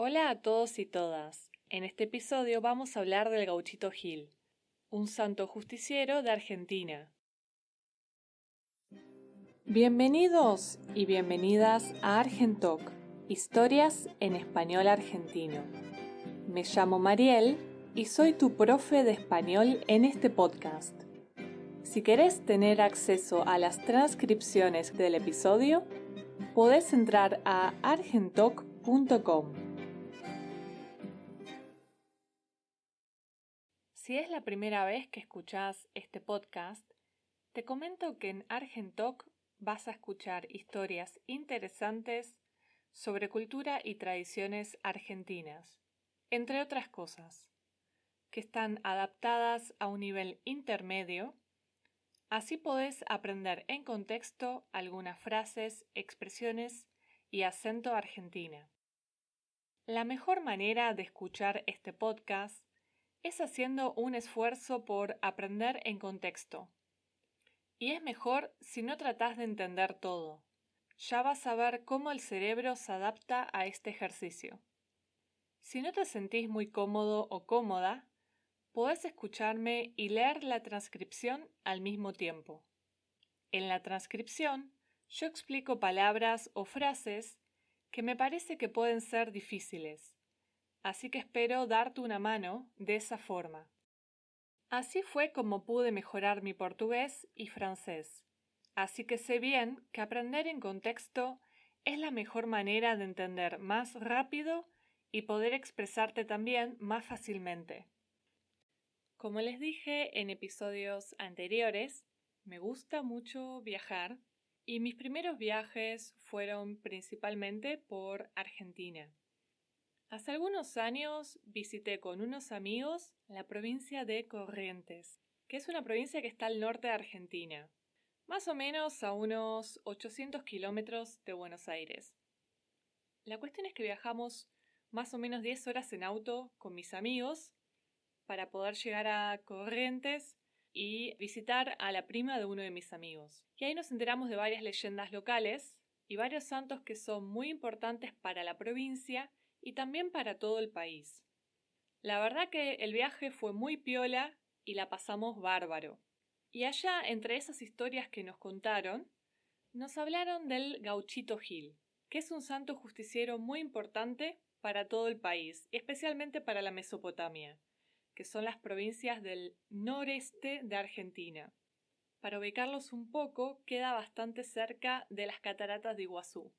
Hola a todos y todas. En este episodio vamos a hablar del Gauchito Gil, un santo justiciero de Argentina. Bienvenidos y bienvenidas a Argentalk, historias en español argentino. Me llamo Mariel y soy tu profe de español en este podcast. Si querés tener acceso a las transcripciones del episodio, podés entrar a argentalk.com. Si es la primera vez que escuchás este podcast, te comento que en Argentalk vas a escuchar historias interesantes sobre cultura y tradiciones argentinas, entre otras cosas, que están adaptadas a un nivel intermedio. Así podés aprender en contexto algunas frases, expresiones y acento argentina. La mejor manera de escuchar este podcast es haciendo un esfuerzo por aprender en contexto. Y es mejor si no tratás de entender todo. Ya vas a ver cómo el cerebro se adapta a este ejercicio. Si no te sentís muy cómodo o cómoda, podés escucharme y leer la transcripción al mismo tiempo. En la transcripción, yo explico palabras o frases que me parece que pueden ser difíciles, así que espero darte una mano de esa forma. Así fue como pude mejorar mi portugués y francés, así que sé bien que aprender en contexto es la mejor manera de entender más rápido y poder expresarte también más fácilmente. Como les dije en episodios anteriores, me gusta mucho viajar y mis primeros viajes fueron principalmente por Argentina. Hace algunos años visité con unos amigos la provincia de Corrientes, que es una provincia que está al norte de Argentina, más o menos a unos 800 kilómetros de Buenos Aires. La cuestión es que viajamos más o menos 10 horas en auto con mis amigos para poder llegar a Corrientes y visitar a la prima de uno de mis amigos. Y ahí nos enteramos de varias leyendas locales y varios santos que son muy importantes para la provincia y también para todo el país. La verdad que el viaje fue muy piola y la pasamos bárbaro. Y allá, entre esas historias que nos contaron, nos hablaron del Gauchito Gil, que es un santo justiciero muy importante para todo el país, y especialmente para la Mesopotamia, que son las provincias del noreste de Argentina. Para ubicarlos un poco, queda bastante cerca de las cataratas de Iguazú,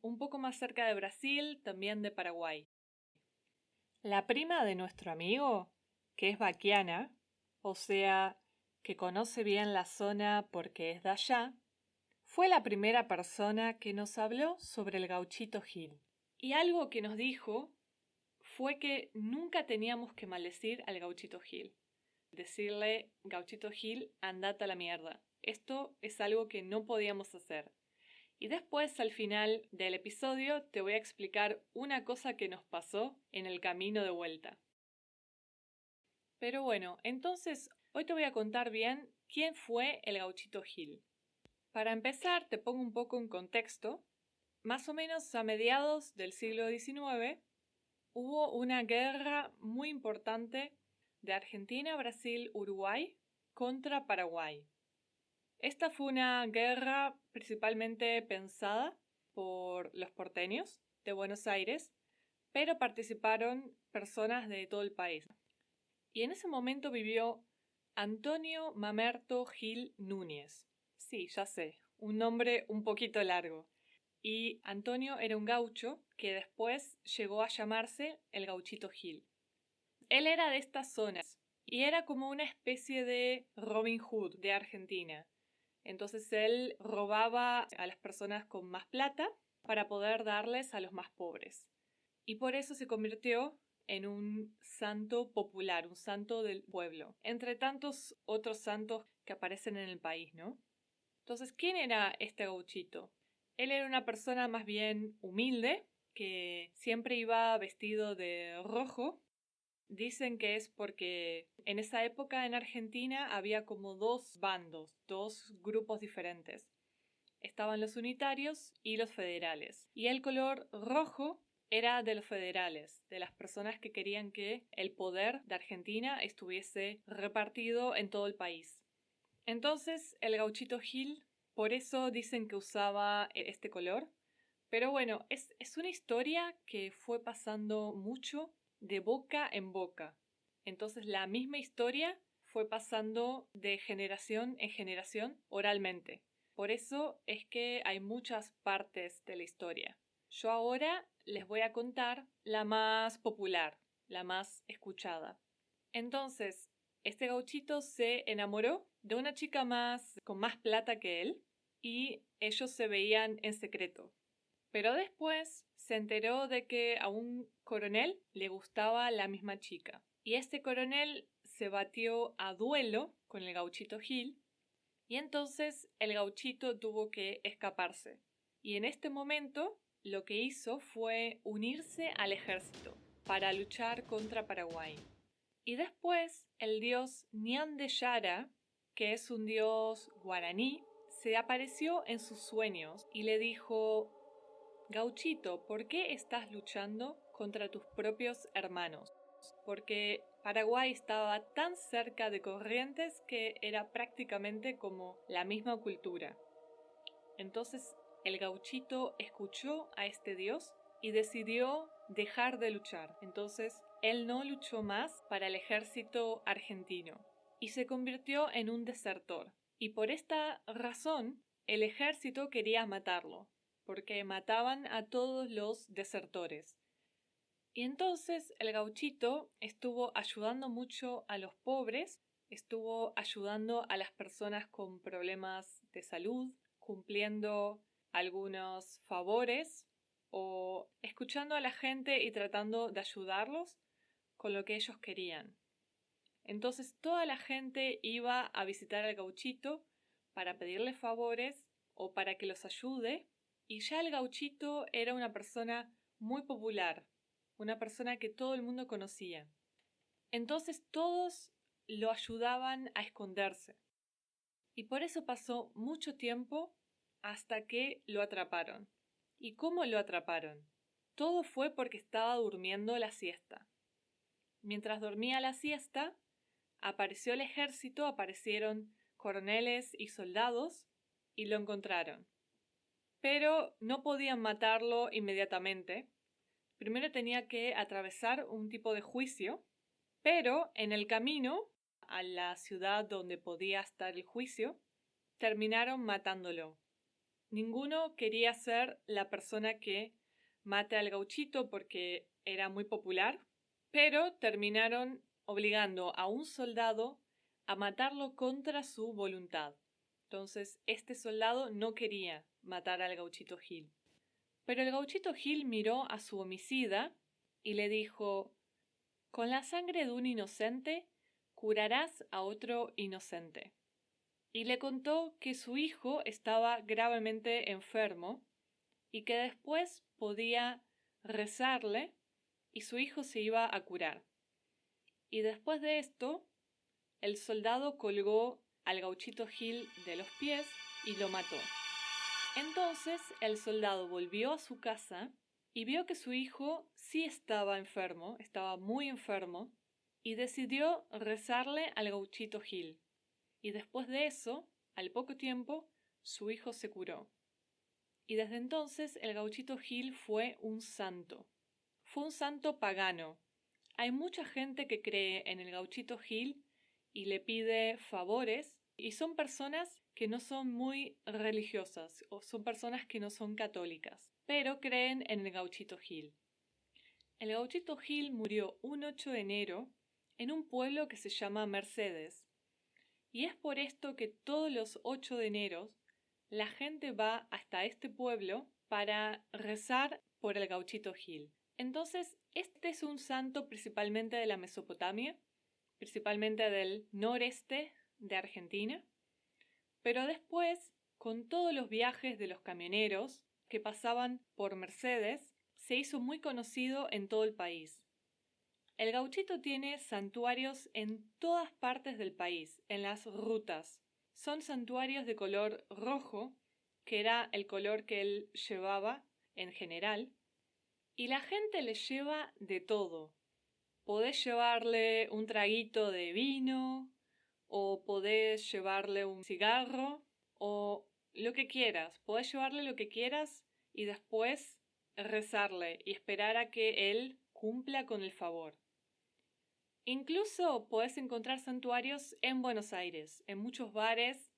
un poco más cerca de Brasil, también de Paraguay. La prima de nuestro amigo, que es vaquiana, o sea, que conoce bien la zona porque es de allá, fue la primera persona que nos habló sobre el Gauchito Gil. Y algo que nos dijo fue que nunca teníamos que maldecir al Gauchito Gil. Decirle, Gauchito Gil, andate a la mierda. Esto es algo que no podíamos hacer. Y después, al final del episodio, te voy a explicar una cosa que nos pasó en el camino de vuelta. Pero bueno, entonces hoy te voy a contar bien quién fue el Gauchito Gil. Para empezar, te pongo un poco en contexto. Más o menos a mediados del siglo XIX hubo una guerra muy importante de Argentina, Brasil, Uruguay contra Paraguay. Esta fue una guerra principalmente pensada por los porteños de Buenos Aires, pero participaron personas de todo el país. Y en ese momento vivió Antonio Mamerto Gil Núñez. Sí, ya sé, un nombre un poquito largo. Y Antonio era un gaucho que después llegó a llamarse el Gauchito Gil. Él era de estas zonas y era como una especie de Robin Hood de Argentina. Entonces él robaba a las personas con más plata para poder darles a los más pobres. Y por eso se convirtió en un santo popular, un santo del pueblo, entre tantos otros santos que aparecen en el país, ¿no? Entonces, ¿quién era este gauchito? Él era una persona más bien humilde, que siempre iba vestido de rojo. Dicen que es porque en esa época en Argentina había como dos bandos, dos grupos diferentes. Estaban los unitarios y los federales. Y el color rojo era de los federales, de las personas que querían que el poder de Argentina estuviese repartido en todo el país. Entonces, el Gauchito Gil, por eso dicen que usaba este color. Pero bueno, es una historia que fue pasando mucho de boca en boca. Entonces, la misma historia fue pasando de generación en generación oralmente. Por eso es que hay muchas partes de la historia. Yo ahora les voy a contar la más popular, la más escuchada. Entonces, este gauchito se enamoró de una chica con más plata que él y ellos se veían en secreto. Pero después se enteró de que a un coronel le gustaba la misma chica. Y este coronel se batió a duelo con el gauchito Gil y entonces el gauchito tuvo que escaparse. Y en este momento lo que hizo fue unirse al ejército para luchar contra Paraguay. Y después el dios Ñan de Yara, que es un dios guaraní, se apareció en sus sueños y le dijo: Gauchito, ¿por qué estás luchando contra tus propios hermanos? Porque Paraguay estaba tan cerca de Corrientes que era prácticamente como la misma cultura. Entonces el gauchito escuchó a este dios y decidió dejar de luchar. Entonces él no luchó más para el ejército argentino y se convirtió en un desertor. Y por esta razón el ejército quería matarlo, porque mataban a todos los desertores. Y entonces el gauchito estuvo ayudando mucho a los pobres, estuvo ayudando a las personas con problemas de salud, cumpliendo algunos favores o escuchando a la gente y tratando de ayudarlos con lo que ellos querían. Entonces toda la gente iba a visitar al gauchito para pedirle favores o para que los ayude, y ya el gauchito era una persona muy popular, una persona que todo el mundo conocía. Entonces todos lo ayudaban a esconderse. Y por eso pasó mucho tiempo hasta que lo atraparon. ¿Y cómo lo atraparon? Todo fue porque estaba durmiendo la siesta. Mientras dormía la siesta, apareció el ejército, aparecieron coroneles y soldados y lo encontraron. Pero no podían matarlo inmediatamente. Primero tenía que atravesar un tipo de juicio, pero en el camino a la ciudad donde podía estar el juicio, terminaron matándolo. Ninguno quería ser la persona que mate al gauchito porque era muy popular, pero terminaron obligando a un soldado a matarlo contra su voluntad. Entonces, este soldado no quería matar al gauchito Gil. Pero el gauchito Gil miró a su homicida y le dijo: con la sangre de un inocente curarás a otro inocente. Y le contó que su hijo estaba gravemente enfermo y que después podía rezarle y su hijo se iba a curar. Y después de esto, el soldado colgó al gauchito Gil de los pies y lo mató. Entonces el soldado volvió a su casa y vio que su hijo sí estaba enfermo, estaba muy enfermo, y decidió rezarle al gauchito Gil. Y después de eso, al poco tiempo, su hijo se curó. Y desde entonces el gauchito Gil fue un santo. Fue un santo pagano. Hay mucha gente que cree en el gauchito Gil y le pide favores, y son personas que no son muy religiosas o son personas que no son católicas, pero creen en el gauchito Gil. El gauchito Gil murió un 8 de enero en un pueblo que se llama Mercedes, y es por esto que todos los 8 de enero la gente va hasta este pueblo para rezar por el gauchito Gil. Entonces, este es un santo principalmente de la Mesopotamia, principalmente del noreste de Argentina, pero después, con todos los viajes de los camioneros que pasaban por Mercedes, se hizo muy conocido en todo el país. El gauchito tiene santuarios en todas partes del país, en las rutas. Son santuarios de color rojo, que era el color que él llevaba en general, y la gente le lleva de todo. Podés llevarle un traguito de vino, o podés llevarle un cigarro, o lo que quieras. Podés llevarle lo que quieras y después rezarle y esperar a que él cumpla con el favor. Incluso podés encontrar santuarios en Buenos Aires, en muchos bares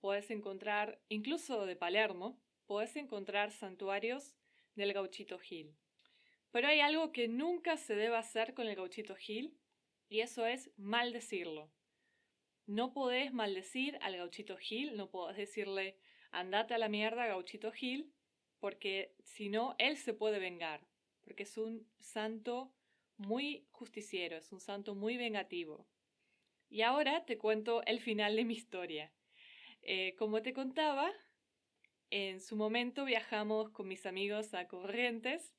podés encontrar, incluso de Palermo, podés encontrar santuarios del Gauchito Gil. Pero hay algo que nunca se debe hacer con el Gauchito Gil, y eso es maldecirlo. No podés maldecir al Gauchito Gil, no podés decirle andate a la mierda, Gauchito Gil, porque si no, él se puede vengar, porque es un santo muy justiciero, es un santo muy vengativo. Y ahora te cuento el final de mi historia. Como te contaba, en su momento viajamos con mis amigos a Corrientes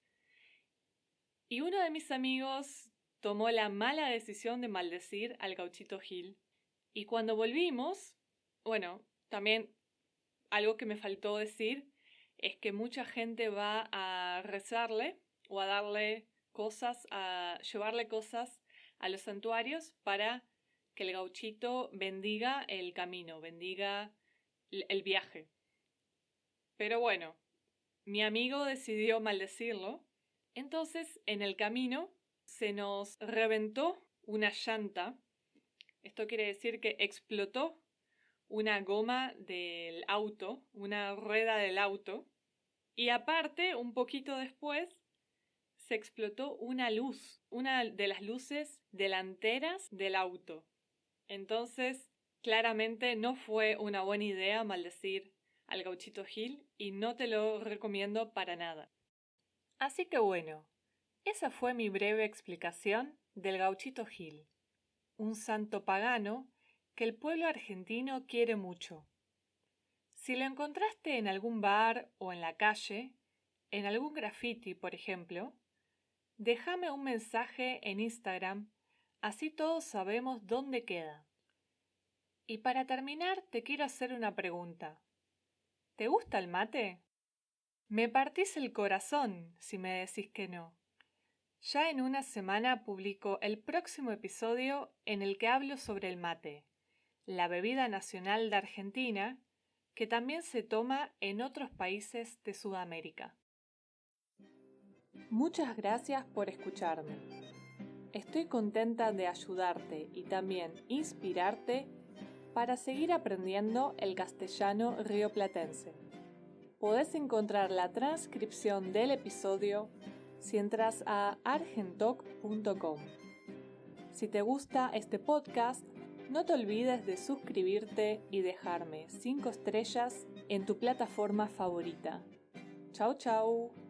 y uno de mis amigos tomó la mala decisión de maldecir al Gauchito Gil. Y cuando volvimos, bueno, también algo que me faltó decir es que mucha gente va a rezarle o a darle cosas, a llevarle cosas a los santuarios para que el gauchito bendiga el camino, bendiga el viaje. Pero bueno, mi amigo decidió maldecirlo, entonces en el camino se nos reventó una llanta. Esto quiere decir que explotó una goma del auto, una rueda del auto, y aparte, un poquito después, se explotó una luz, una de las luces delanteras del auto. Entonces, claramente no fue una buena idea maldecir al Gauchito Gil y no te lo recomiendo para nada. Así que bueno, esa fue mi breve explicación del Gauchito Gil, un santo pagano que el pueblo argentino quiere mucho. Si lo encontraste en algún bar o en la calle, en algún graffiti, por ejemplo, déjame un mensaje en Instagram, así todos sabemos dónde queda. Y para terminar, te quiero hacer una pregunta. ¿Te gusta el mate? Me partís el corazón si me decís que no. Ya en una semana publico el próximo episodio en el que hablo sobre el mate, la bebida nacional de Argentina, que también se toma en otros países de Sudamérica. Muchas gracias por escucharme. Estoy contenta de ayudarte y también inspirarte para seguir aprendiendo el castellano rioplatense. Podés encontrar la transcripción del episodio si entras a argentoc.com. Si te gusta este podcast, no te olvides de suscribirte y dejarme 5 estrellas en tu plataforma favorita. Chau, chau.